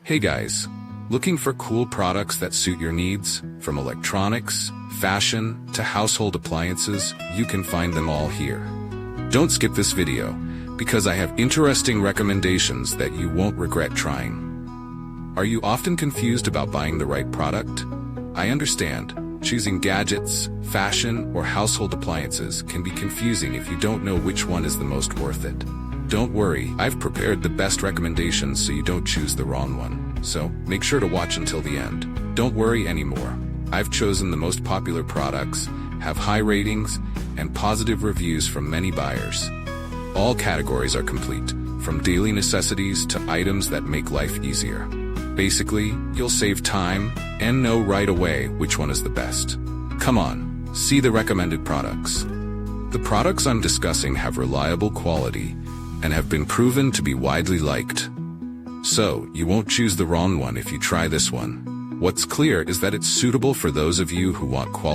Hey guys, looking for cool products that suit your needs? From electronics, fashion, to household appliances, you can find them all here. Don't skip this video, because I have interesting recommendations that you won't regret trying. Are you often confused about buying the right product? I understand. Choosing gadgets, fashion, or household appliances can be confusing if you don't know which one is the most worth it. Don't worry, I've prepared the best recommendations so you don't choose the wrong one. So, make sure to watch until the end. Don't worry anymore. I've chosen the most popular products, have high ratings, and positive reviews from many buyers. All categories are complete, from daily necessities to items that make life easier. Basically, you'll save time and know right away which one is the best. Come on, see the recommended products. The products I'm discussing have reliable quality and have been proven to be widely liked. So, you won't choose the wrong one if you try this one. What's clear is that it's suitable for those of you who want quality.